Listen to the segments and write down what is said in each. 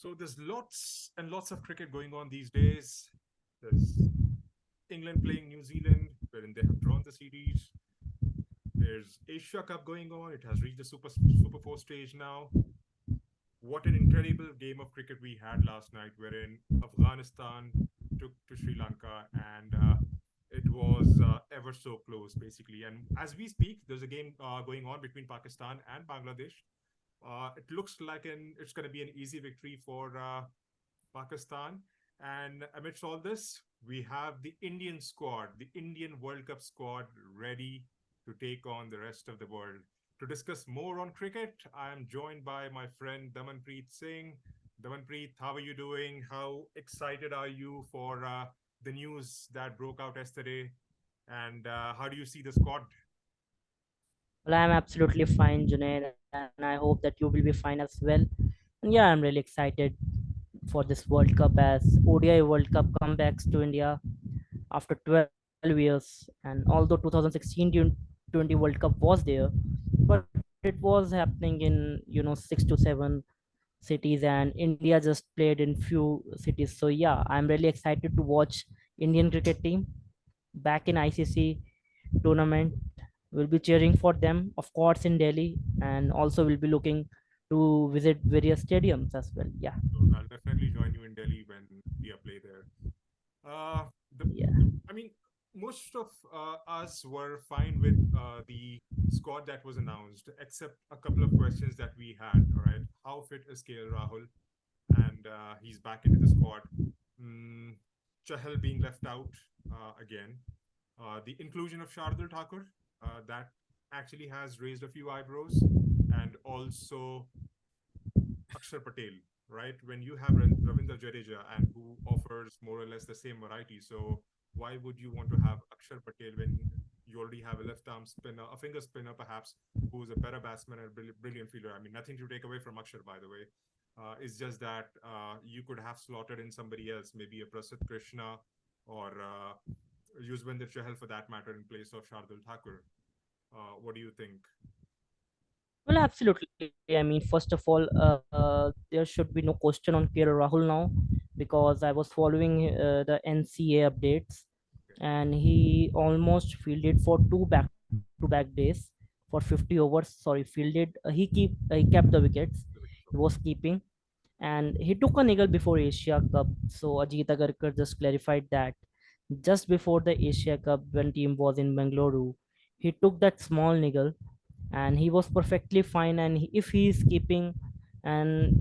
So there's lots and lots of cricket going on these days. There's England playing New Zealand, wherein they have drawn the series. There's Asia Cup going on. It has reached the Super Four stage now. What an incredible game of cricket we had last night, wherein Afghanistan took to Sri Lanka, and it was ever so close, basically. And as we speak, there's a game going on between Pakistan and Bangladesh. It looks like it's going to be an easy victory for Pakistan. And amidst all this, we have the Indian squad, the Indian World Cup squad, ready to take on the rest of the world. To discuss more on cricket, I am joined by my friend Damanpreet Singh. Damanpreet, how are you doing? How excited are you for the news that broke out yesterday? And how do you see the squad? Well, I'm absolutely fine, Junaid, and I hope that you will be fine as well. And yeah, I'm really excited for this World Cup as ODI World Cup comebacks to India after 12 years. And although 2016 T20 World Cup was there, but it was happening in 6 to 7 cities, and India just played in few cities. So yeah, I'm really excited to watch Indian cricket team back in ICC tournament. We'll be cheering for them, of course, in Delhi, and also we'll be looking to visit various stadiums as well. Yeah, So I'll definitely join you in Delhi when we play there. Uh, the, yeah. I mean, most of us were fine with the squad that was announced, except a couple of questions that we had. All right, how fit is KL Rahul? And he's back into the squad. Mm, Chahal being left out again. The inclusion of Shardul Thakur, that actually has raised a few eyebrows, and also Akshar Patel, right? When you have Ravinder Jadeja and who offers more or less the same variety, so why would you want to have Akshar Patel when you already have a left arm spinner, a finger spinner perhaps, who's a better batsman and a brilliant fielder? I mean, nothing to take away from Akshar, by the way. It's just that you could have slotted in somebody else, maybe a Prasidh Krishna or Yuzvendra Chahal for that matter, in place of Shardul Thakur. What do you think? Well, absolutely. I mean, first of all, there should be no question on KL Rahul now because I was following the NCA updates, Okay. and he almost fielded for two back-to-back days for 50 overs. Sorry, fielded. He kept the wickets. He was Okay. keeping, and he took a niggle before Asia Cup. So Ajit Agarkar just clarified that just before the Asia Cup, when team was in Bengaluru, he took that small niggle, and he was perfectly fine. And if he is keeping, and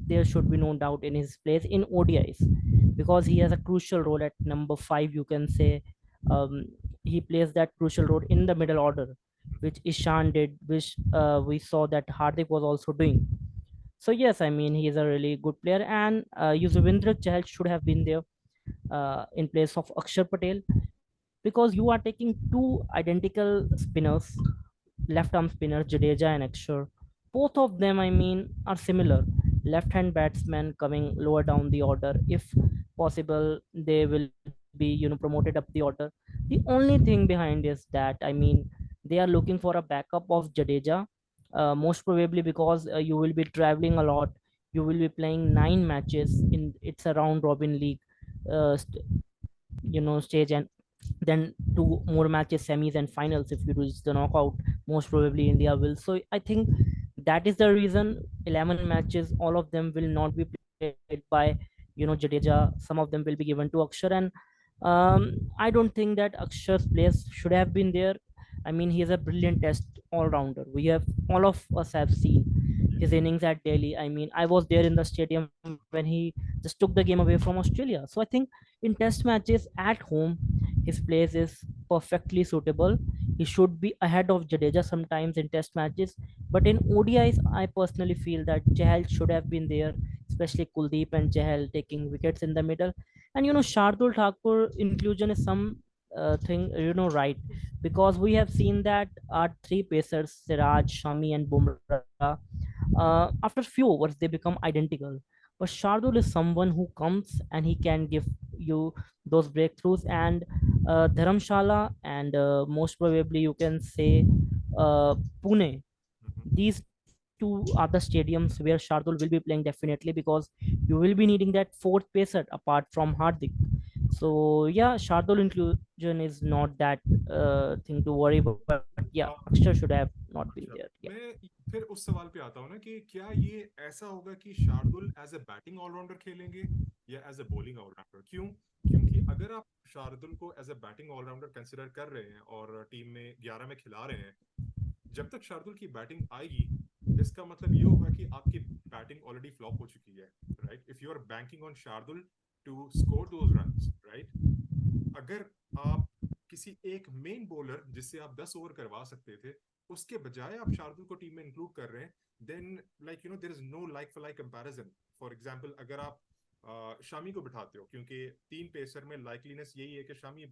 there should be no doubt in his place in ODIs because he has a crucial role at number 5, you can say. um, he plays that crucial role in the middle order, which Ishan did, which we saw that Hardik was also doing. So yes, I mean, he is a really good player, and Yuzvendra Chahal should have been there in place of Akshar Patel, because you are taking two identical spinners, left arm spinner Jadeja and Akshar. Both of them, I mean, are similar. Left hand batsmen coming lower down the order. If possible, they will be promoted up the order. The only thing behind is that, I mean, they are looking for a backup of Jadeja, most probably because you will be traveling a lot. You will be playing 9 matches in it's a round robin league, stage, and then two more matches, semis and finals. If you reach the knockout, most probably India will. So I think that is the reason 11 matches, all of them will not be played by Jadeja. Some of them will be given to Akshar, and I don't think that Akshar's place should have been there. I mean, he is a brilliant test all-rounder. All of us have seen Yeah. his innings at Delhi. I mean, I was there in the stadium when he just took the game away from Australia. So I think in test matches at home, his place is perfectly suitable. He should be ahead of Jadeja sometimes in test matches. But in ODIs, I personally feel that Chahal should have been there, especially Kuldeep and Chahal taking wickets in the middle. And Shardul Thakur inclusion is some thing, right, because we have seen that our three pacers, Siraj, Shami, and Bumrah, after few overs they become identical. But Shardul is someone who comes and he can give you those breakthroughs. And Dharamshala and most probably you can say Pune. Mhm. These two two other stadiums where Shardul will be playing definitely, because you will be needing that fourth pacer apart from Hardik. So yeah, Shardul inclusion is not that thing to worry about. But yeah, हाँ, Akshar should have not been अच्छा, there. Yeah. मैं फिर उस सवाल पे आता हूँ ना कि क्या ये ऐसा होगा कि Shardul as a batting allrounder खेलेंगे या एज ए बॉलिंग ऑलराउंडर? क्यों? क्योंकि अगर आप शार्दुल को as a batting allrounder consider कर रहे हैं और टीम में 11 में खिला रहे हैं, जब तक शार्दुल की बैटिंग आएगी, इसका मतलब ये होगा कि आपकी बैटिंग ऑलरेडी फ्लॉप हो चुकी है, right? If you are banking on Shardul to score those runs, right, अगर आप किसी एक मेन बॉलर जिससे आप 10 ओवर करवा सकते थे, उसके बजाय आप शार्दुल को टीम में इंक्लूड कर रहे हैं, then like you know there is no like for like comparison. For example, अगर आप शामी को बिठाते हो, क्योंकि तीन पेसर में लाइकलीनेस यही है कि शामी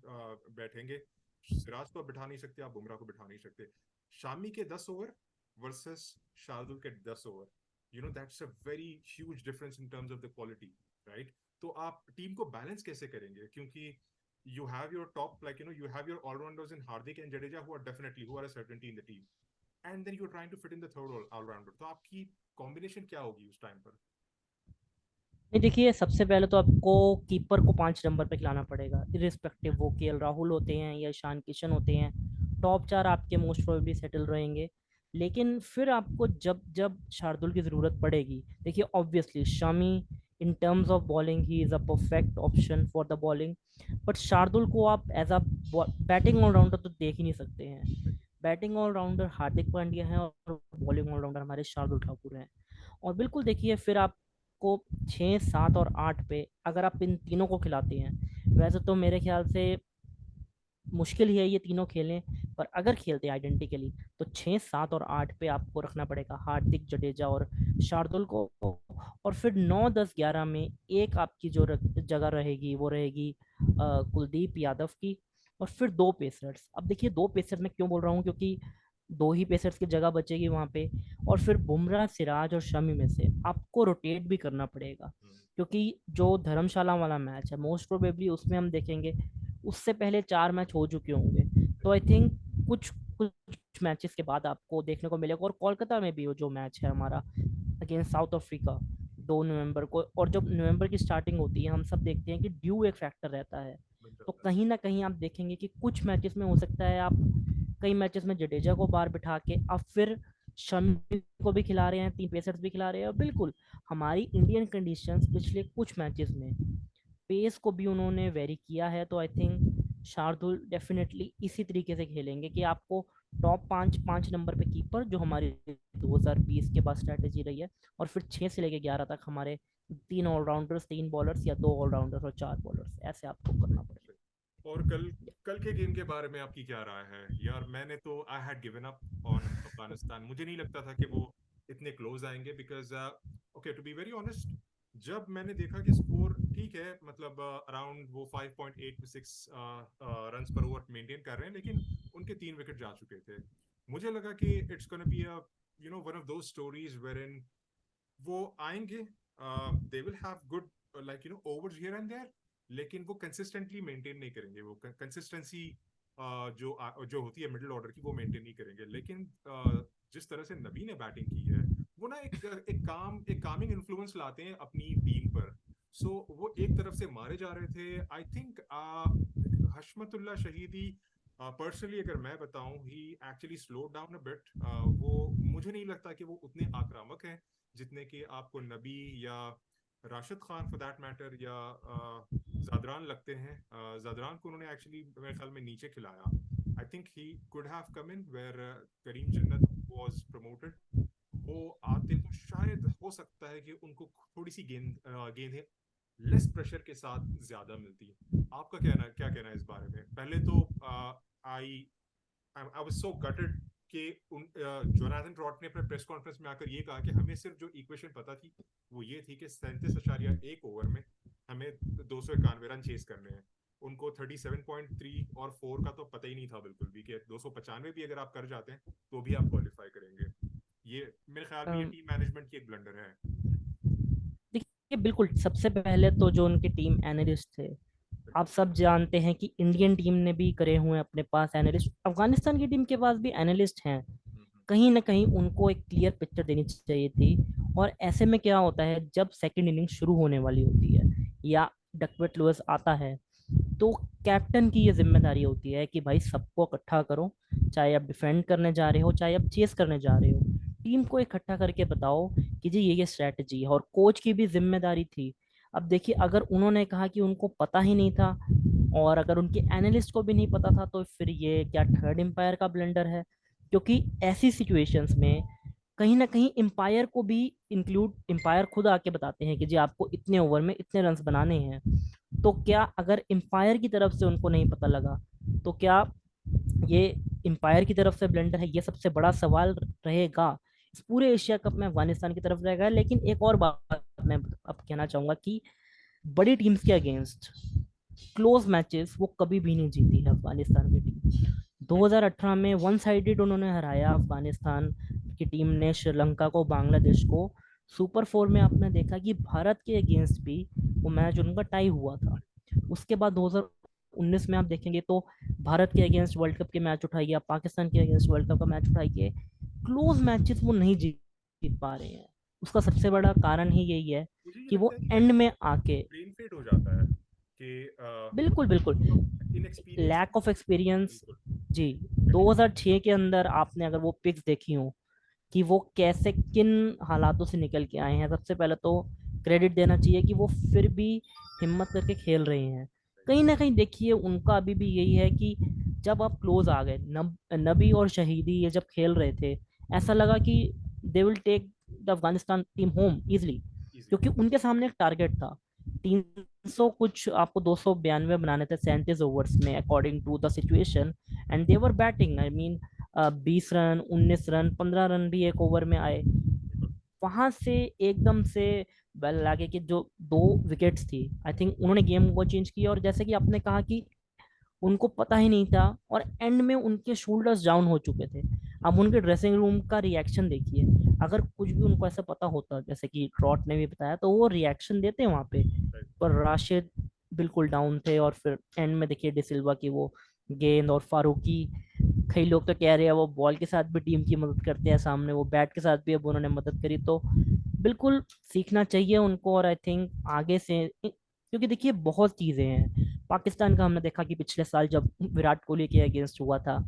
बैठेंगे, सिराज को आप बिठा नहीं सकते, आप बुमराह को बिठा नहीं सकते। शामी के 10 ओवर वर्सेस शार्दुल के 10 over, you know that's a very huge difference in terms of the quality, right? तो आप टीम को बैलेंस कैसे करेंगे? क्योंकि you have your top, like you know, you have your all-rounders in Hardik and Jadeja who are definitely who are a certainty in the team, and then you're trying to fit in the third all-rounder. तो आपकी combination क्या होगी उस time पर? नहीं, देखिए, सबसे पहले तो आपको कीपर को 5 नंबर पे खिलाना पड़ेगा, इरिस्पेक्टिव वो केएल राहुल होते हैं या ईशान किशन होते हैं। टॉप 4 आपके मोस्ट प्रोबेबली सेटल रहेंगे। लेकिन फिर आपको जब जब शार्दुल की ज़रूरत पड़ेगी, देखिए obviously Shami in terms of bowling he is a perfect option for the bowling. But Shardul को आप एज अ बैटिंग ऑलराउंडर तो देख ही नहीं सकते हैं। बैटिंग ऑलराउंडर हार्दिक पांड्या हैं और बॉलिंग ऑलराउंडर हमारे शार्दुल ठाकुर हैं। और बिल्कुल देखिए, फिर आपको 6, 7 और 8 पे अगर आप इन तीनों को खिलाते हैं, वैसे तो मेरे ख्याल से मुश्किल ही है ये तीनों खेलें। पर अगर खेलते हैं आइडेंटिकली, तो 6, 7 और 8 पे आपको रखना पड़ेगा हार्दिक, जडेजा और शार्दुल को। और फिर 9, 10, 11 में एक आपकी जो जगह रहेगी वो रहेगी कुलदीप यादव की। और फिर दो पेसर्स। अब देखिए, दो पेसर्स मैं क्यों बोल रहा हूँ, क्योंकि दो ही पेसर्स की जगह बचेगी वहाँ पे। और फिर बुमराह, सिराज और शमी में से आपको रोटेट भी करना पड़ेगा, क्योंकि जो धर्मशाला वाला मैच है मोस्ट प्रोबेबली उसमें हम देखेंगे उससे पहले 4 मैच हो चुके होंगे। तो आई थिंक कुछ कुछ मैचेस के बाद आपको देखने को मिलेगा। और कोलकाता में भी वो जो मैच है हमारा अगेंस्ट साउथ अफ्रीका 2 नवंबर को, और जब नवंबर की स्टार्टिंग होती है हम सब देखते हैं कि ड्यू एक फैक्टर रहता है। बन तो जाता है। कहीं ना कहीं आप देखेंगे कि कुछ मैचेस में हो सकता है आप कई मैचेस में जडेजा को बाहर बिठा के अब फिर शमी को भी खिला रहे हैं, 3 पेसर्स भी खिला रहे हैं। और बिल्कुल हमारी इंडियन कंडीशंस पिछले कुछ मैचेस में पेस को भी उन्होंने वेरी किया है। तो आई थिंक शार्दुल डेफिनेटली इसी तरीके से खेलेंगे कि आपको टॉप 5 5 नंबर पे कीपर, जो हमारी 2020 के बाद स्ट्रैटेजी रही है। और फिर 6 से लेके 11 तक हमारे 3 ऑलराउंडर्स, 3 बॉलर्स या 2 ऑलराउंडर्स और 4 बॉलर्स, ऐसे आपको करना पड़ेगा। और कल कल के गेम के बारे में आपकी क्या राय है यार? मैंने तो I had given up on Afghanistan. मुझे नहीं लगता था कि वो इतने क्लोज आएंगे, because okay, to be very honest, जब मैंने देखा कि स्कोर ठीक है, मतलब अराउंड वो 5.8 to 6 रन्स पर ओवर मेंटेन कर रहे हैं, लेकिन उनके 3 विकेट जा चुके थे, मुझे लगा कि it's gonna be a you know one of those stories where in वो आएंगे, they will have good like you know overs here and there, लेकिन वो कंसिस्टेंटली मेंटेन नहीं करेंगे। वो कंसिस्टेंसी जो होती है मिडिल ऑर्डर की, वो मेंटेन नहीं करेंगे। लेकिन जिस तरह से नबी ने बैटिंग की है, वो ना एक कामिंग इन्फ्लुएंस लाते हैं अपनी टीम पर। सो वो एक तरफ से मारे जा रहे थे, आई थिंक हशमतुल्लाह शहीदी, पर्सनली अगर मैं बताऊं, he actually slow down a bit. वो मुझे नहीं लगता कि वो उतने आक्रामक हैं जितने कि आपको नबी या Rashid Khan for that matter या जादरान लगते हैं। जादरान को उन्होंने एक्चुअली मेरे ख्याल में नीचे खिलाया। I think he could have come in where Karim Janat was promoted. वो आते तो शायद हो सकता है कि उनको थोड़ी सी गेंदें लेस प्रेशर के साथ ज्यादा मिलती। आपका क्या कहना है इस बारे में? पहले तो आई आई वाज सो गटेड कि जोनाथन ट्रॉट ने अपने प्रेस कॉन्फ्रेंस में आकर ये कहा कि हमें सिर्फ जो इक्वेशन पता थी वो ये थी कि 37.1 ओवर में हमें 291 रन चेस करने हैं। उनको 37.3 और 4 का तो पता ही नहीं था बिल्कुल भी कि 295 भी अगर आप कर जाते हैं तो भी आप क्वालिफाई करेंगे। ये मेरे ख्याल में ये टीम मैनेजमेंट की एक ब्लंडर है। देखिए, बिल्कुल सबसे पहले तो जो उनके टीम एनालिस्ट थे, आप सब जानते हैं कि इंडियन टीम ने भी करे हुए हैं अपने पास एनालिस्ट, अफगानिस्तान की टीम के पास भी एनालिस्ट हैं। कहीं ना कहीं उनको एक क्लियर पिक्चर देनी चाहिए थी। और ऐसे में क्या होता है, जब सेकंड इनिंग शुरू होने वाली होती है या डकवर्थ लुईस आता है, तो कैप्टन की ये जिम्मेदारी होती है कि भाई सबको इकट्ठा करो, चाहे आप डिफेंड करने जा रहे हो चाहे आप चेस करने जा रहे हो, टीम को इकट्ठा करके बताओ कि जी ये स्ट्रैटेजी है। और कोच की भी जिम्मेदारी थी। अब देखिए, अगर उन्होंने कहा कि उनको पता ही नहीं था और अगर उनके एनालिस्ट को भी नहीं पता था, तो फिर ये क्या थर्ड एम्पायर का ब्लंडर है? क्योंकि ऐसी सिचुएशंस में कहीं ना कहीं एम्पायर को भी इंक्लूड, एम्पायर खुद आके बताते हैं कि जी आपको इतने ओवर में इतने रन्स बनाने हैं। तो क्या अगर एम्पायर की तरफ से उनको नहीं पता लगा, तो क्या ये एम्पायर की तरफ से ब्लंडर है? ये सबसे बड़ा सवाल रहेगा इस पूरे एशिया कप में, अफगानिस्तान की तरफ रहेगा। लेकिन एक और बात मैं अब कहना चाहूंगा कि बड़ी टीम्स के अगेंस्ट क्लोज मैचेस वो कभी भी नहीं जीती है अफगानिस्तान की टीम। 2018 में वन साइडेड उन्होंने हराया अफगानिस्तान की टीम ने श्रीलंका को, बांग्लादेश को। सुपर फोर में आपने देखा कि भारत के अगेंस्ट भी वो मैच उनका टाई हुआ था। उसके बाद 2019 में आप देखेंगे तो भारत के अगेंस्ट वर्ल्ड कप के मैच उठाइए, आप पाकिस्तान के अगेंस्ट वर्ल्ड कप का मैच उठाइए, क्लोज मैचेस वो नहीं जीत जीत पा रहे हैं। उसका सबसे बड़ा कारण ही यही है मुझे ये कि लगता वो है कि एंड में आके, ब्रेन फेड हो जाता है कि बिल्कुल बिल्कुल, इनएक्सपीरियंस। Lack of experience. बिल्कुल। जी, कंटिन्यू। 2006 के अंदर आपने अगर वो पिक्स देखी हो कि वो कैसे किन हालातों से निकल के आए हैं, सबसे पहले तो क्रेडिट देना चाहिए कि वो फिर भी हिम्मत करके खेल रहे हैं। कहीं ना कहीं देखिए उनका अभी भी यही है कि जब आप क्लोज आ गए, नबी और शहीदी ये जब खेल रहे थे, ऐसा लगा कि they will take the Afghanistan team home easily. Easily. क्योंकि उनके सामने एक टारगेट था, 300 कुछ, आपको 292 बनाने थे 37 ओवर्स में according to the situation. And they were batting, I mean 20 run, 19 run, 15 run भी एक ओवर में आए। बिल्कुल। वहां से एकदम से बेल लागे कि जो दो विकेट्स थी, आई थिंक उन्होंने गेम को चेंज किया। और जैसे कि आपने कहा कि उनको पता ही नहीं था और एंड में उनके शोल्डर्स डाउन हो चुके थे। अब उनके ड्रेसिंग रूम का रिएक्शन देखिए, अगर कुछ भी उनको ऐसा पता होता जैसे कि ट्रॉट ने भी बताया, तो वो रिएक्शन देते वहां पे। राइट। पर राशिद बिल्कुल डाउन थे। और फिर एंड में देखिए डिसिल्वा की वो गेंद, और फारूकी, कई लोग तो कह रहे हैं वो बॉल के साथ भी टीम की मदद करते हैं, सामने वो बैट के साथ भी अब उन्होंने मदद करी। तो बिल्कुल सीखना चाहिए उनको। और आई थिंक आगे से, क्योंकि देखिए बहुत चीजें हैं। पाकिस्तान का हमने देखा कि पिछले साल जब विराट कोहली के अगेंस्ट हुआ था,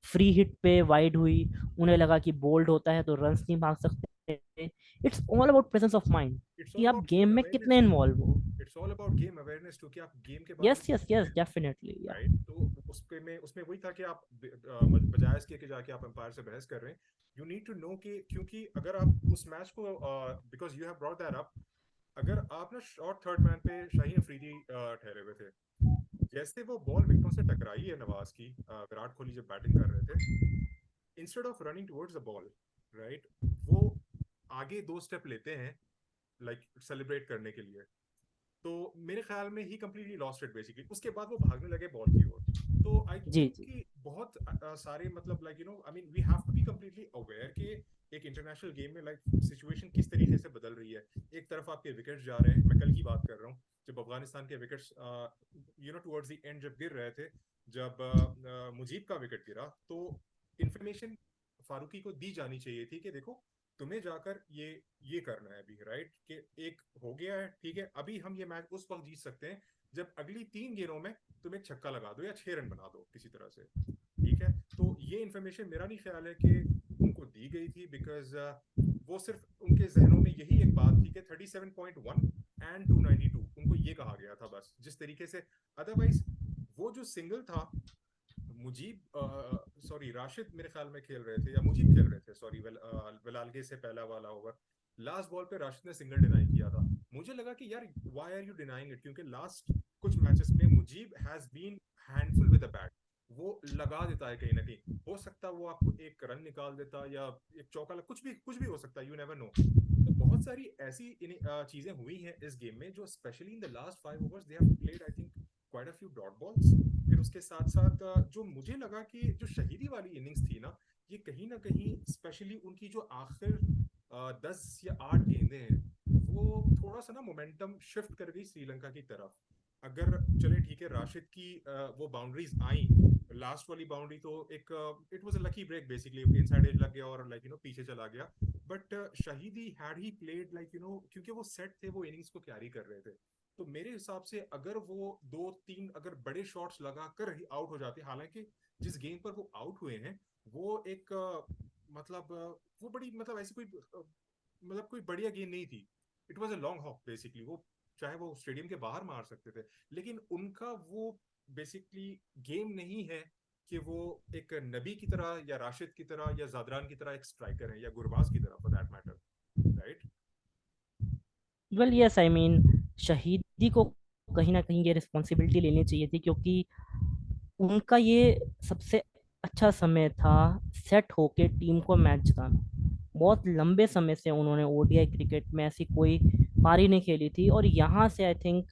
फ्री हिट पे वाइड हुई, उन्हें लगा कि बोल्ड होता है तो रन्स नहीं भाग सकते। It's all about presence of mind, it's कि ऑल आप अबाउट गेम गेम में कितने अवेयरनेस। इन्वॉल्व हो। It's all about game awareness, क्योंकि आप गेम के बारे में यस यस जानते यस, हैं। डेफिनेटली या। राइट। तो उसपे में उसमें वही था कि आप बजाय इसके कि जाके आप एम्पायर से बहस कर रहे हैं, यू नीड टू नो कि क्योंकि अगर आप उस मैच को, because you have brought that up, अगर आप ना शॉर्ट थर्ड मैन पे शाहीन अफरीदी ठहरे हुए थे, जैसे वो बॉल विकेटों से टकराई है नवाज की, विराट कोहली जब बैटिंग कर रहे थे, instead of running towards the ball, right, वो आगे दो स्टेप लेते हैं, लाइक सेलिब्रेट करने के लिए। तो मेरे ख्याल में ही कंप्लीटली लॉस्ट इट बेसिकली। उसके बाद वो भागने लगे बॉल की ओर। तो आई जी थिंक जी कि बहुत सारे मतलब like I mean we have to be completely aware कि एक इंटरनेशनल गेम में लाइक सिचुएशन किस तरीके से बदल रही है। एक तरफ आपके विकेट्स जा रहे हैं, मैं कल की बात कर रहा हूँ, जब अफगानिस्तान के विकेट्स टुवर्ड्स द एंड जब गिर रहे थे, जब मुजीब का विकेट गिरा, तो इन्फॉर्मेशन फारूकी को दी जानी चाहिए थी कि देखो तुम्हें जाकर ये करना है अभी, राइट, कि एक हो गया है, ठीक है, अभी हम ये मैच उस वक्त जीत सकते हैं जब अगली 3 गेंदों में तुम एक छक्का लगा दो या 6 रन बना दो किसी तरह से। ठीक है। तो ये इन्फॉर्मेशन मेरा नहीं ख्याल है कि उनको दी गई थी, बिकॉज वो सिर्फ उनके जहनों में यही एक बात थी कि 37.1 एंड 292 उनको ये कहा गया था बस, जिस तरीके से। अदरवाइज वो जो सिंगल था, मुजीब सॉरी राशिद मेरे ख्याल में खेल रहे थे या मुजीब खेल रहे थे, सॉरी, वेलालगे से पहला वाला ओवर, लास्ट बॉल पे राशिद ने सिंगल डिनाई किया था। मुझे लगा कि यार why are you denying it, क्योंकि लास्ट कुछ मैचेस में Mujeeb has been handful with the bat, वो लगा देता है कहीं ना कहीं। हो सकता है वो आपको एक रन निकाल देता या एक चौका, कुछ भी हो सकता है, यू नेवर नो। तो बहुत सारी ऐसी चीजें हुई हैं इस गेम में, जो specially in the last 5 overs they have played I think quite a few dot balls. फिर उसके साथ साथ जो मुझे लगा कि जो शहीदी वाली इनिंग्स थी ना, ये कहीं ना कहीं स्पेशली उनकी जो आखिर 10 या 8 गेंदें हैं, वो थोड़ा सा ना मोमेंटम शिफ्ट कर गई श्रीलंका की तरफ। अगर चले ठीक है, राशिद की वो बाउंड्रीज आई, लास्ट वाली बाउंड्री तो एक it was a lucky break basically, inside edge लग गया और पीछे चला गया। बट शहीदी हैड ही प्लेड क्योंकि वो सेट थे, वो इनिंग्स को कैरी कर रहे थे, तो मेरे हिसाब से अगर वो दो तीन अगर बड़े शॉट्स लगाकर ही आउट हो जाते, हालांकि जिस गेम पर वो आउट हुए हैं वो एक वो बड़ी ऐसी कोई कोई बढ़िया गेम नहीं थी। It was a long hop basically, वो चाहे वो स्टेडियम के बाहर मार सकते थे, लेकिन उनका वो बेसिकली गेम नहीं है कि वो एक नबी की तरह या राशिद की तरह या जादरान की तरह एक स्ट्राइकर है, या गुरबाज की तरह for that matter, right. Well yes, I mean शहीदी को कहीं ना कहीं ये रिस्पॉन्सिबिलिटी लेनी चाहिए थी, क्योंकि उनका ये सबसे अच्छा समय था सेट होके टीम को मैच जिताना। बहुत लंबे समय से उन्होंने ओडीआई क्रिकेट में ऐसी कोई पारी नहीं खेली थी, और यहाँ से आई थिंक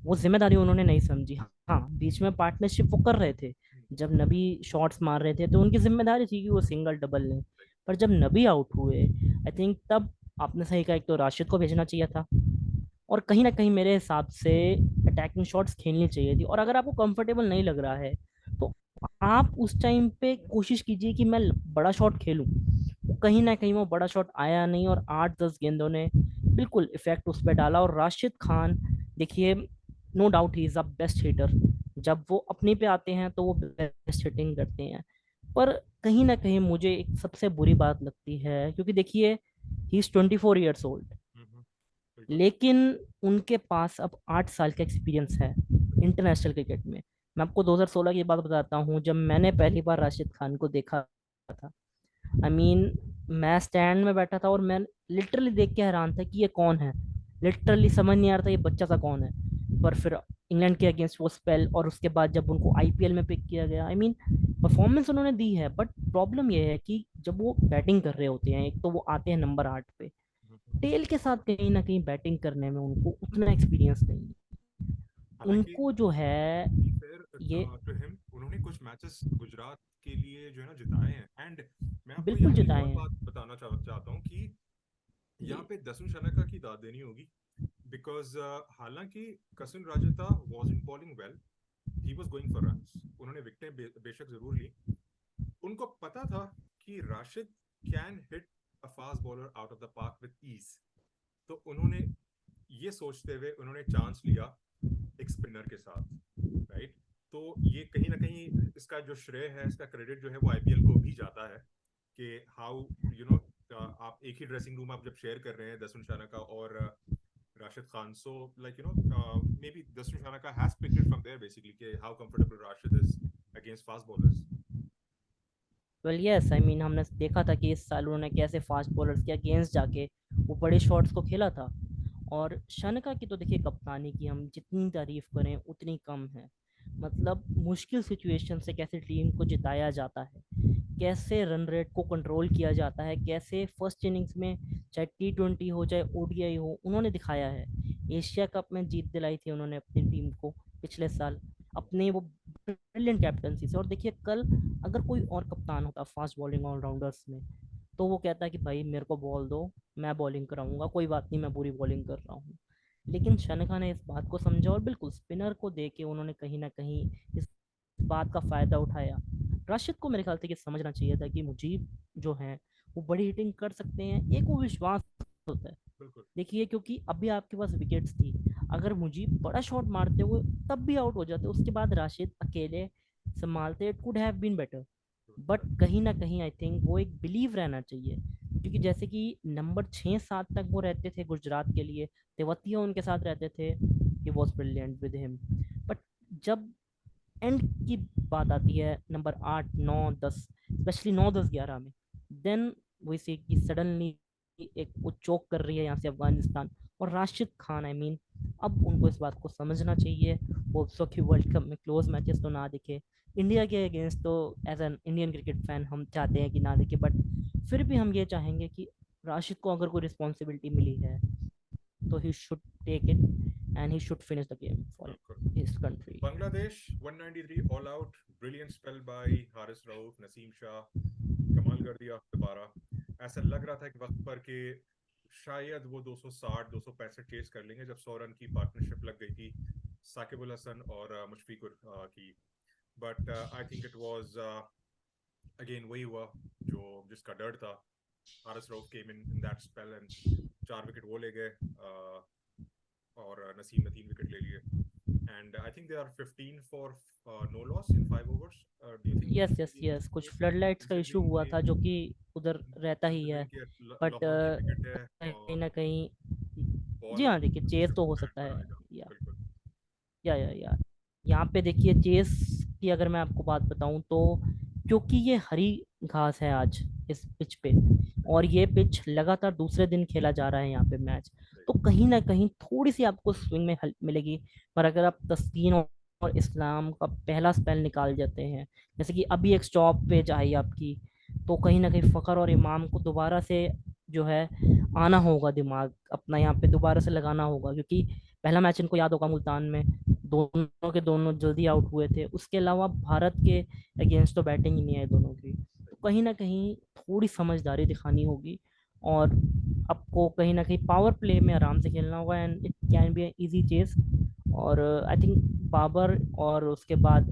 वो जिम्मेदारी उन्होंने नहीं समझी। हाँ, बीच में पार्टनरशिप वो कर रहे थे, जब नबी शॉट्स मार रहे थे तो उनकी जिम्मेदारी थी कि वो सिंगल डबल लें। पर जब नबी आउट हुए आई थिंक तब आपने सही कहा, एक तो राशिद को भेजना चाहिए था, और कहीं ना कहीं मेरे हिसाब से अटैकिंग शॉट्स खेलनी चाहिए थी। और अगर आपको कंफर्टेबल नहीं लग रहा है तो आप उस टाइम पे कोशिश कीजिए कि मैं बड़ा शॉट खेलूं। कहीं ना कहीं वो बड़ा शॉट आया नहीं, और 8-10 गेंदों ने बिल्कुल इफेक्ट उस पर डाला। और राशिद खान, देखिए, no doubt he is the best hitter. जब वो अपने पे आते हैं तो वो बेस्ट हिटिंग करते हैं। पर कहीं ना कहीं मुझे एक सबसे बुरी बात लगती है, क्योंकि देखिए ही इज 24 ईयर्स ओल्ड, बिल्कुल। लेकिन उनके पास अब 8 साल का एक्सपीरियंस है इंटरनेशनल क्रिकेट में। मैं आपको 2016 की बात बताता हूँ, जब मैंने पहली बार राशिद खान को देखा था। आई मीन मैं स्टैंड में बैठा था और मैं लिटरली देख के हैरान था कि ये कौन है। लिटरली समझ नहीं आ रहा था ये बच्चा सा कौन है। पर फिर इंग्लैंड के अगेंस्ट वो स्पेल, और उसके बाद जब उनको आईपीएल में पिक किया गया, आई मीन परफॉर्मेंस उन्होंने दी है। बट प्रॉब्लम ये है कि जब वो बैटिंग कर रहे होते हैं, एक तो वो आते हैं नंबर 8 पे, टेल के साथ कहीं ना कहीं बैटिंग करने में उनको उतना एक्सपीरियंस नहीं है। हालांकि उनको जो है टू बी फेयर ये टू हिम, उन्होंने कुछ मैचेस गुजरात के लिए जो है ना जिताए हैं। एंड मैं आपको बिल्कुल यहाँ एक जिताए और हैं। बात बताना चाहता हूँ कि यहाँ जी। पे दसुन शनाका की दाद देनी होगी, बिकॉज हालांकि कसिन राजता wasn't bowling well, he was going for runs, उन्होंने विकेटें बेशक जरूर ली। उनको पता था कि Rashid can hit a fast bowler out of the park with ease, तो उन्होंने ये सोचते हुए उन्होंने चांस लिया एक स्पिनर के साथ, राइट। तो ये कहीं ना कहीं इसका जो श्रेय है, इसका क्रेडिट जो है वो आईपीएल को भी जाता है कि हाउ यू नो आप एक ही ड्रेसिंग रूम आप जब शेयर कर रहे हैं, दसुन शाना का और Rashid Khan, so may be Dasun Shanaka has picked it from there basically कि how comfortable Rashid is against fast bowlers. Well yes, I mean हमने देखा था कि इस साल उन्होंने कैसे फास्ट बॉलर्स के अगेंस्ट जाके वो बड़े शॉट्स को खेला था। और शनका की तो देखिए कप्तानी की हम जितनी तारीफ करें उतनी कम है। मतलब मुश्किल सिचुएशन से कैसे टीम को जिताया जाता है, कैसे रन रेट को कंट्रोल किया जाता है, कैसे फर्स्ट इनिंग्स में चाहे T20 हो चाहे ओडीआई हो, उन्होंने दिखाया है। एशिया कप में जीत दिलाई थी उन्होंने अपनी टीम को पिछले साल, अपने वो ब्रिलियंट कैप्टनसी से। और देखिए कल अगर कोई और कप्तान होता फास्ट बॉलिंग ऑलराउंडर्स में, तो वो कहता है कि भाई मेरे को बॉल दो, मैं बॉलिंग कराऊंगा, कोई बात नहीं मैं बुरी बॉलिंग कर रहा हूँ। लेकिन शनखा ने इस बात को समझा और बिल्कुल स्पिनर को दे के उन्होंने कहीं ना कहीं इस बात का फायदा उठाया। राशिद को मेरे ख्याल से ये समझना चाहिए था कि मुजीब जो है वो बड़ी हिटिंग कर सकते हैं, एक वो विश्वास होता है। बिल्कुल। देखिए क्योंकि अभी आपके पास विकेट्स थी, अगर मुजीब बड़ा शॉट मारते हुए तब भी आउट हो जाते, उसके बाद राशिद अकेले संभालते, it could have been better. But कहीं ना कहीं आई थिंक वो एक बिलीव रहना चाहिए, क्योंकि जैसे कि नंबर 6-7 तक वो रहते थे गुजरात के लिए, तेवतिया उनके साथ रहते थे, he was brilliant with him. But जब एंड की बात आती है नंबर 8, 9, 10, स्पेशली 9, 10, 11 में, देन वी सी कि सडनली एक वो चोक कर रही है यहाँ से अफगानिस्तान। और राशिद खान, आई मीन अब उनको इस बात को समझना चाहिए। वो सो कि वर्ल्ड कप में क्लोज मैचेस तो ना दिखे, इंडिया के अगेंस्ट तो as an Indian cricket fan हम चाहते हैं कि ना दिखे, बट फिर भी हम ये चाहेंगे कि राशिद को अगर कोई रिस्पॉन्सिबिलिटी मिली है तो he should take it, and he should finish the game for बिल्कुल। His country. Bangladesh 193 all out, brilliant spell by Haris Rauf, Naseem Shah, कमाल कर दिया दोबारा। ऐसा लग रहा था एक वक्त पर कि शायद वो 260 265 चेस कर लेंगे, जब 100 रन की पार्टनरशिप लग गई थी साकिब अल हसन और मुशफिकुर की. But I think it was again वही हुआ जो जिसका डर था. Haris Rauf came in that spell and 4 wicket वो ले गए, और नसीम ने 3 विकेट ले लिए. And I think they are 15 for no loss in 5 overs. Do you think yes उनकी यस ये यस, कुछ ये फ्लड लाइट्स का इशू कंसिडरिंग हुआ के था जो कि उधर रहता ही है, कंसिडरिंग के बट लाहौर की विकेट है कहीं और ना कहीं, जी बॉल हाँ देखिए चेस तो हो बैट सकता पर है. आएगा. या बिल्कुल. या यहाँ पे देखिए चेस की अगर मैं आपको बात बताऊं तो, क्योंकि ये हरी घास है आज इस पिच पे, और ये पिच लगातार दूसरे दिन खेला जा रहा है यहाँ पे मैच, तो कहीं ना कहीं थोड़ी सी आपको स्विंग में हेल्प मिलेगी. पर अगर आप तस्कीन और इस्लाम का पहला स्पेल निकाल जाते हैं, जैसे कि अभी एक स्टॉप पे आई आपकी, तो कहीं ना कहीं फ़खर और इमाम को दोबारा से जो है आना होगा, दिमाग अपना यहाँ पे दोबारा से लगाना होगा, क्योंकि पहला मैच इनको याद होगा मुल्तान में, दोनों के दोनों जल्दी आउट हुए थे. उसके अलावा भारत के अगेंस्ट तो बैटिंग ही नहीं है दोनों की, तो कहीं ना कहीं थोड़ी समझदारी दिखानी होगी, और आपको कहीं ना कहीं पावर प्ले में आराम से खेलना होगा, and it can be easy chess. और आई थिंक बाबर और उसके बाद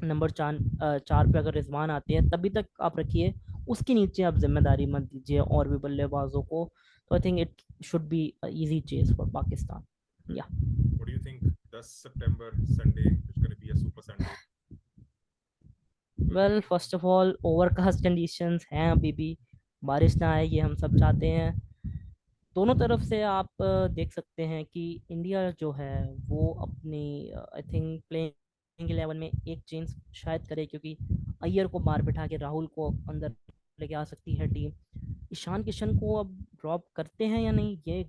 नंबर 4 पे अगर रिजवान आते हैं तभी तक आप रखिए, उसके नीचे आप जिम्मेदारी मत दीजिए और भी बल्लेबाजों को. तो आई think it should be easy chess for Pakistan. या What do you think? 10 September Sunday is going to be a super Sunday. Will well, be. First of all overcast conditions हैं अभी भी, बारिश ना आए ये हम सब चाहते हैं. दोनों तरफ से आप देख सकते हैं कि इंडिया जो है वो अपनी आई थिंक प्लेइंग 11 में एक चेंज शायद करे, क्योंकि अय्यर को बाहर बिठा के राहुल को अंदर लेके आ सकती है टीम. ईशान किशन को अब ड्रॉप करते हैं या नहीं, ये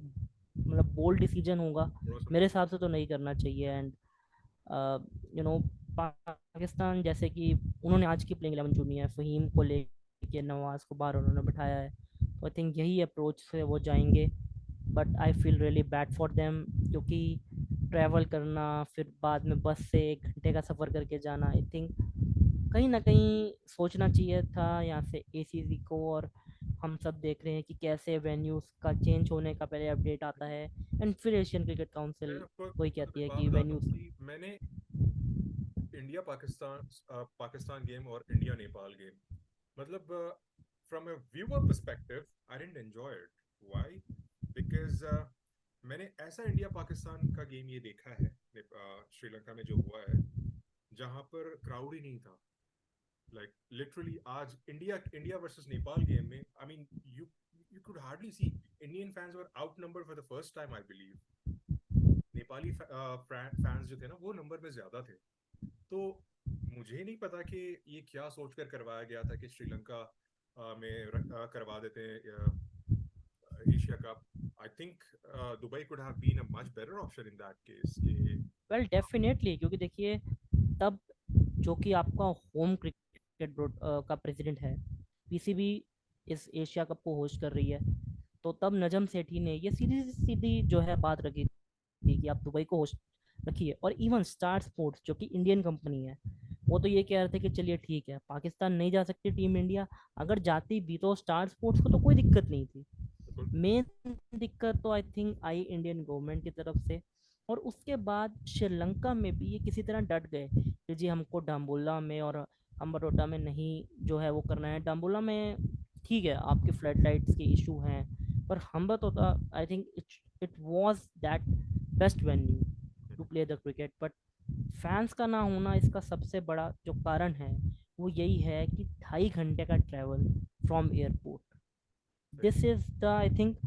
मतलब बोल्ड डिसीजन होगा. थोड़ा सा मेरे हिसाब से तो नहीं करना चाहिए. एंड यू नो पाकिस्तान जैसे कि उन्होंने आज की प्लेइंग 11 चुनी है, फ़हीम को लेके नवाज को बाहर उन्होंने बिठाया है, तो आई थिंक यही अप्रोच से वो जाएंगे. But I feel really bad for them, क्योंकि ट्रैवल करना, फिर बाद में बस से 1 घंटे का सफ़र करके जाना, आई थिंक कहीं ना कहीं सोचना चाहिए था यहाँ से एसीसी को. और हम सब देख रहे हैं कि कैसे वेन्यूज़ का चेंज होने का पहले अपडेट आता है, एंड फिर एशियन क्रिकेट मैं काउंसिल आपको वही मतलब कहती एक है बात कि बताता हूँ वेन्यूज़. कि मैंने इंडिया पाकिस्तान पाकिस्तान गेम और इंडिया नेपाल गेम, मतलब from a viewer perspective I didn't enjoy it. Why? Because मैंने ऐसा इंडिया पाकिस्तान का गेम ये देखा है श्रीलंका में जो हुआ है, जहां पर क्राउड ही नहीं था. लाइक लिटरली आज India India versus Nepal game में, I mean you you could hardly see. Indian fans were out number for the first time I believe. Nepali fans जो थे ना वो नंबर में ज्यादा थे. तो मुझे नहीं पता कि ये क्या सोचकर करवाया गया था कि श्रीलंका करवा देते हैं Asia cup. I think Dubai could have been a much better option in that case के. वेल डेफिनेटली, क्योंकि देखिए तब जो कि आपका होम क्रिकेट बोर्ड का प्रेसिडेंट है, पीसीबी इस एशिया कप को होस्ट कर रही है, तो तब नजम सेठी ने ये सीधी सीधी जो है बात रखी थी कि आप दुबई को होस्ट रखिए. और इवन स्टार स्पोर्ट्स जो कि इंडियन कंपनी है, वो तो ये कह रहे थे कि चलिए ठीक है, पाकिस्तान नहीं जा सकती टीम इंडिया, अगर जाती भी तो स्टार स्पोर्ट्स को तो कोई दिक्कत नहीं थी. मेन दिक्कत तो I think I Indian government की तरफ से. और उसके बाद श्रीलंका में भी ये किसी तरह डट गए कि जी हमको डाम्बोला में और अम्बरोटा में नहीं जो है वो करना है. डाम्बोला में ठीक है आपके फ्लड लाइट्स के इशू हैं, पर Hambantota I think it was that best venue to play the cricket. But fans का ना होना इसका सबसे बड़ा जो कारण है वो यही है कि 2.5 घंटे का travel from airport, this is the I think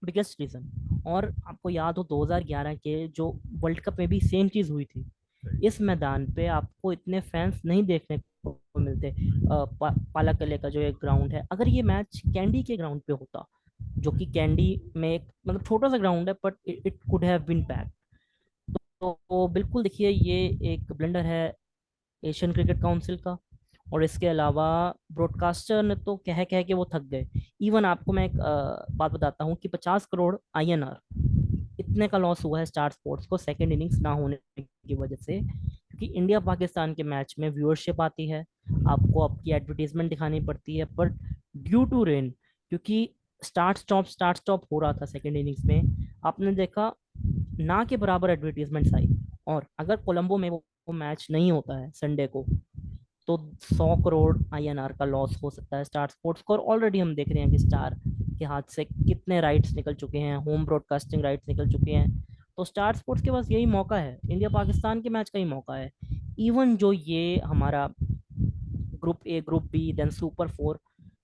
biggest reason. और आपको याद हो 2011 के जो वर्ल्ड कप में भी सेम चीज़ हुई थी, इस मैदान पे आपको इतने फैंस नहीं देखने को मिलते. पालाकले का जो एक ग्राउंड है, अगर ये मैच कैंडी के ग्राउंड पे होता, जो कि कैंडी में एक मतलब छोटा सा ग्राउंड है, but it could have been packed. तो बिल्कुल देखिए ये एक ब्लंडर है एशियन क्रिकेट काउंसिल का. और इसके अलावा ब्रॉडकास्टर ने तो कह कह के वो थक गए. इवन आपको मैं एक बात बताता हूँ कि 50 करोड़ INR इतने का लॉस हुआ है स्टार स्पोर्ट्स को सेकंड इनिंग्स ना होने की वजह से, क्योंकि इंडिया पाकिस्तान के मैच में व्यूअरशिप आती है, आपको आपकी एडवर्टीजमेंट दिखानी पड़ती है, बट ड्यू टू रेन, क्योंकि स्टार्ट स्टॉप हो रहा था सेकंड इनिंग्स में, आपने देखा ना के बराबर एडवर्टीजमेंट्स आई. और अगर कोलंबो में वो मैच नहीं होता है संडे को, तो 100 करोड़ INR का लॉस हो सकता है स्टार स्पोर्ट्स को। और ऑलरेडी हम देख रहे हैं कि स्टार के हाथ से कितने राइट्स निकल चुके हैं, होम ब्रॉडकास्टिंग राइट्स निकल चुके हैं। तो स्टार स्पोर्ट्स के पास यही मौका है, इंडिया पाकिस्तान के मैच का ही मौका है। इवन जो ये हमारा group A, group B, then super 4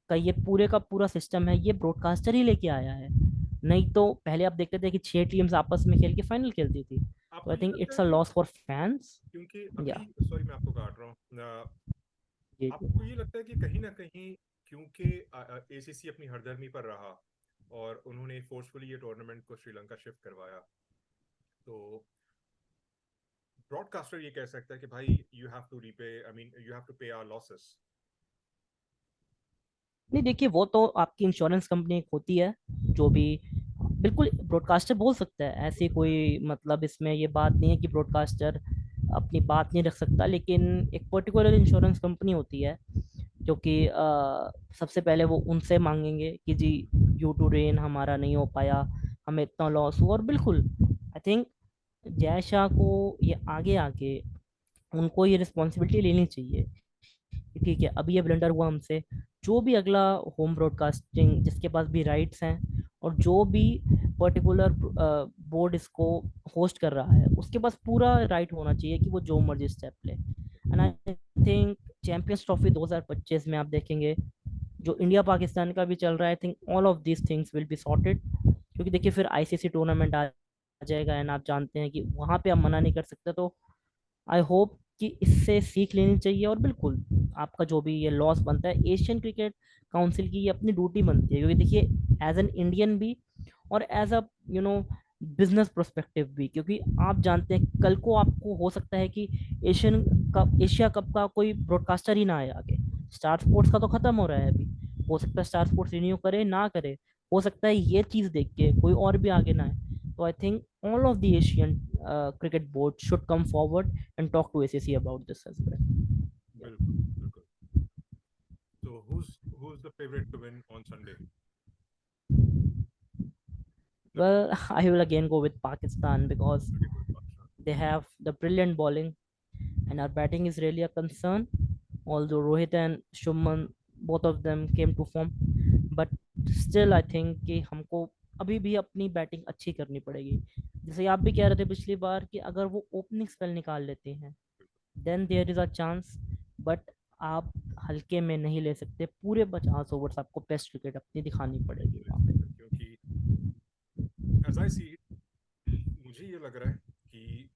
का ये पूरे का पूरा सिस्टम है, ये ब्रॉडकास्टर ही लेके आया है। नहीं तो पहले आप देखते थे कि 6 टीम्स आपस में खेल के फाइनल खेलती थी। तो आपको आई ये थिंक लगता इट्स है अ कि लॉस फॉर फैंस। क्योंकि या अभी, सॉरी मैं आपको काट रहा हूँ, जी जी। आपको ये लगता है कि कहीं ना कहीं क्योंकि ACC अपनी हरदर्मी पर रहा और उन्होंने फोर्सफुली ये टूर्नामेंट को श्रीलंका शिफ्ट करवाया, तो ब्रॉडकास्टर ये कह सकता है कि भाई you have to repay, I mean you have to pay our losses. नहीं देखिए, वो तो आपकी इंश्योरेंस कंपनी एक होती है जो भी, बिल्कुल ब्रॉडकास्टर बोल सकता है, ऐसी कोई मतलब इसमें ये बात नहीं है कि ब्रॉडकास्टर अपनी बात नहीं रख सकता। लेकिन एक पर्टिकुलर इंश्योरेंस कंपनी होती है जो कि सबसे पहले वो उनसे मांगेंगे कि जी ड्यू टू रेन हमारा नहीं हो पाया, हमें इतना लॉस हुआ। और बिल्कुल आई थिंक जय शाह को ये आगे आके उनको ये रिस्पॉन्सिबिलिटी लेनी चाहिए कि ठीक है, अभी ये ब्लंडर हुआ हमसे, जो भी अगला होम ब्रॉडकास्टिंग जिसके पास भी राइट्स हैं और जो भी पर्टिकुलर बोर्ड इसको होस्ट कर रहा है, उसके पास पूरा राइट होना चाहिए कि वो जो मर्जी स्टेप ले। And I think champions trophy 2025 में आप देखेंगे जो इंडिया पाकिस्तान का भी चल रहा है, I think all of these things will be sorted. क्योंकि देखिए फिर ICC टूर्नामेंट आ जाएगा एंड आप जानते हैं कि वहां पे आप मना नहीं कर सकते। तो आई होप कि इससे सीख लेनी चाहिए। और बिल्कुल आपका जो भी ये लॉस बनता है, एशियन क्रिकेट काउंसिल की ये अपनी ड्यूटी बनती है, क्योंकि देखिए एज एन इंडियन भी और as a you know business prospective भी, क्योंकि आप जानते हैं कल को आपको हो सकता है कि एशिया कप का कोई ब्रॉडकास्टर ही ना आए आगे। स्टार स्पोर्ट्स का तो खत्म हो रहा है अभी, हो सकता है स्टार स्पोर्ट्स रिन्यू करे ना करे, हो सकता है ये चीज देख के कोई और भी आगे ना आए। तो I think all of the Asian cricket board should come forward and talk to ACC about this as well. Yeah. बिल्कुल बिल्कुल। तो who's the favorite to win on Sunday? Well, I will again go with Pakistan because Again with Pakistan. they have the brilliant bowling and our batting is really a concern. Although Rohit and Shubman, both of them came to form, but still I think कि हमको अभी भी अपनी batting अच्छी करनी पड़ेगी। जैसे आप भी कह रहे थे पिछली बार कि अगर वो ओपनिंग स्पेल निकाल लेते हैं then there is a chance. But आप हल्के में नहीं ले सकते, पूरे 50 ओवर्स आपको बेस्ट क्रिकेट अपनी दिखानी पड़ेगी ले वहाँ पे। सकते हैं क्योंकि as I see it, मुझे ये लग रहा है कि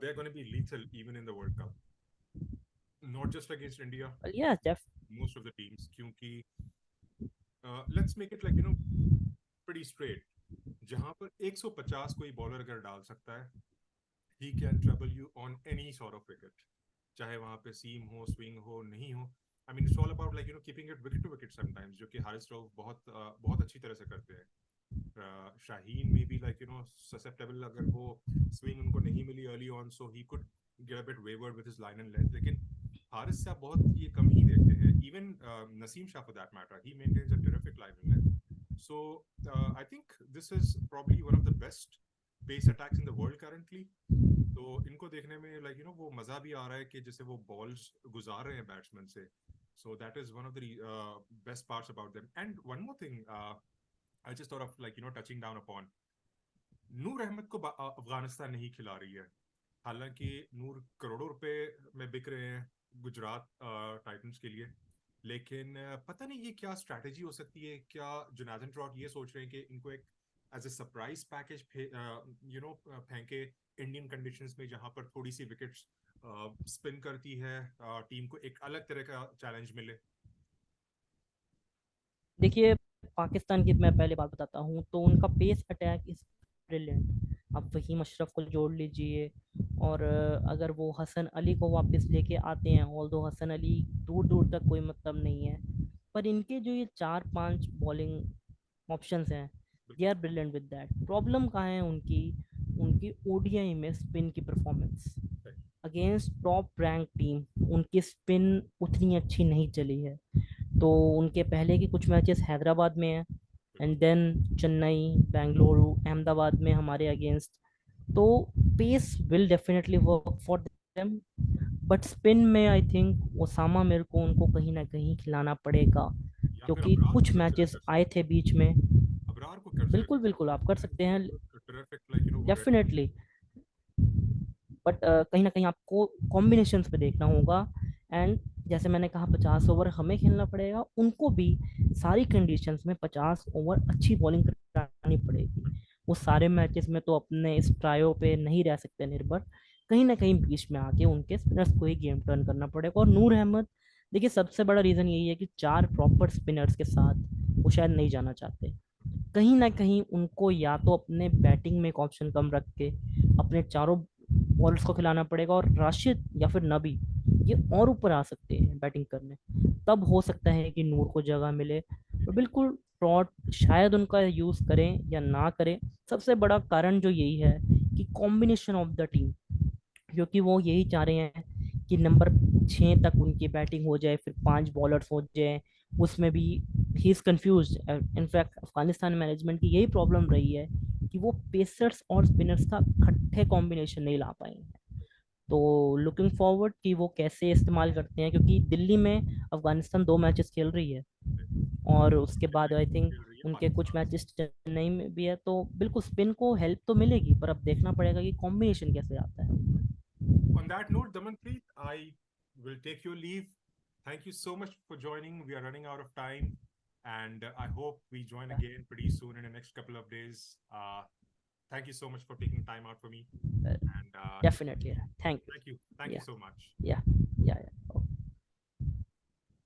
they're going to be lethal even in the World Cup, not just against India, Well, yeah, Jeff. most of the teams, क्योंकि let's make it like pretty straight, जहां पर 150 कोई बॉलर अगर डाल सकता है, he can trouble you on any sort of wicket, चाहे वहां पे सीम हो, स्विंग हो, नहीं हो। I mean, it's all about keeping it wicket to wicket sometimes, जो कि हारिस राव बहुत अच्छी तरह से करते हैं। शाहीन में भी susceptible, अगर वो स्विंग उनको नहीं मिली early on, so he could get a bit wayward with his line and length. लेकिन हारिस से आप बहुत ये कम ही देखते हैं। Even Naseem Shah for that matter, he maintains a terrific line and length. So I think this is probably one of the best pace attacks in the world currently. तो इनको देखने में वो मजा भी आ रहा है कि जैसे वो बॉल्स गुजार रहे हैं बैट्समैन से। So that is one of the best parts about them. And one more thing I just thought of touching down upon नूर अहमद को अफगानिस्तान नहीं खिला रही है। हालांकि नूर करोड़ों रुपए में बिक रहे हैं गुजरात टाइटंस के लिए, लेकिन पता नहीं ये क्या स्ट्रैटेजी हो सकती है। क्या जोनाथन ट्रॉट ये सोच रहे हैं कि इनको एक एज ए सरप्राइज पैकेज फेंके इंडियन कंडीशंस में, जहां पर थोड़ी सी विकेट्स स्पिन करती है, टीम को एक अलग तरह का चैलेंज मिले। देखिए पाकिस्तान की मैं पहले बात बताता हूँ, तो उनका पेस अटैक इज ब्रिलियंट। आप वहीम अशरफ को जोड़ लीजिए, और अगर वो हसन अली को वापस लेके आते हैं, ऑल दो हसन अली दूर दूर तक कोई मतलब नहीं है, पर इनके जो ये 4-5 बॉलिंग ऑप्शंस हैं, they are brilliant with that. Problem कहाँ है उनकी, उनकी ODI में स्पिन की performance against top rank team, उनकी स्पिन उतनी अच्छी नहीं चली है। तो उनके पहले के कुछ मैचेस हैदराबाद में हैं एंड देन चेन्नई, बेंगलुरु, अहमदाबाद में हमारे अगेंस्ट। तो pace will definitely work for them, but spin में आई थिंक ओसामा मेरे को उनको कहीं ना कहीं खिलाना पड़ेगा, या फिर क्योंकि अबरार को कुछ कंसिडर मैचेस कर आए सकते थे हैं। बीच में। अबरार को कंसिडर बिल्कुल कर बिल्कुल सकते आप हैं। कर आई सकते थिंक हैं, ही वाज टेरिफिक, लाइक वो रेडी। डेफिनेटली। बट कहीं ना कहीं आपको कॉम्बिनेशंस पे देखना होगा। एंड जैसे मैंने कहा 50 ओवर हमें खेलना पड़ेगा, उनको भी सारी कंडीशंस में 50 ओवर अच्छी बॉलिंग करानी पड़ेगी। वो सारे मैचेस में तो अपने इस ट्रायो पे नहीं रह सकते निर्भर, कहीं ना कहीं बीच में आके उनके स्पिनर्स को ही गेम टर्न करना पड़ेगा। और नूर अहमद, देखिए सबसे बड़ा रीज़न यही है कि 4 प्रॉपर स्पिनर्स के साथ वो शायद नहीं जाना चाहते। कहीं ना कहीं उनको या तो अपने बैटिंग में एक ऑप्शन कम रख के अपने चारों बॉलर्स को खिलाना पड़ेगा, और राशिद या फिर नबी ये और ऊपर आ सकते हैं बैटिंग करने, तब हो सकता है कि नूर को जगह मिले। तो बिल्कुल ट्रॉट शायद उनका यूज़ करें या ना करें, सबसे बड़ा कारण जो यही है कि कॉम्बिनेशन ऑफ द टीम, क्योंकि वो यही चाह रहे हैं कि नंबर 6 तक उनकी बैटिंग हो जाए, फिर 5 बॉलर्स हो जाए। उसमें भी he is confuse. In fact Afghanistan management की यही प्रॉब्लम रही है कि वो पेसर्स और स्पिनर्स का इकट्ठे कॉम्बिनेशन नहीं ला पाए हैं। तो लुकिंग फॉरवर्ड कि वो कैसे इस्तेमाल करते हैं, क्योंकि दिल्ली में अफगानिस्तान 2 मैचेस खेल रही है, और उसके बाद आई थिंक खेल रही है उनके कुछ पाकिस्तान से। मैचेस चेन्नई में भी है। तो बिल्कुल स्पिन को हेल्प तो मिलेगी, पर अब देखना पड़ेगा कि कॉम्बिनेशन कैसे आता है। On that note, Damanpreet, I will take your leave. Thank you so much for joining. We are running out of time, and I hope we join again pretty soon in the next couple of days. Thank you so much for taking time out for me, and definitely, thank thank you you. या so much. या या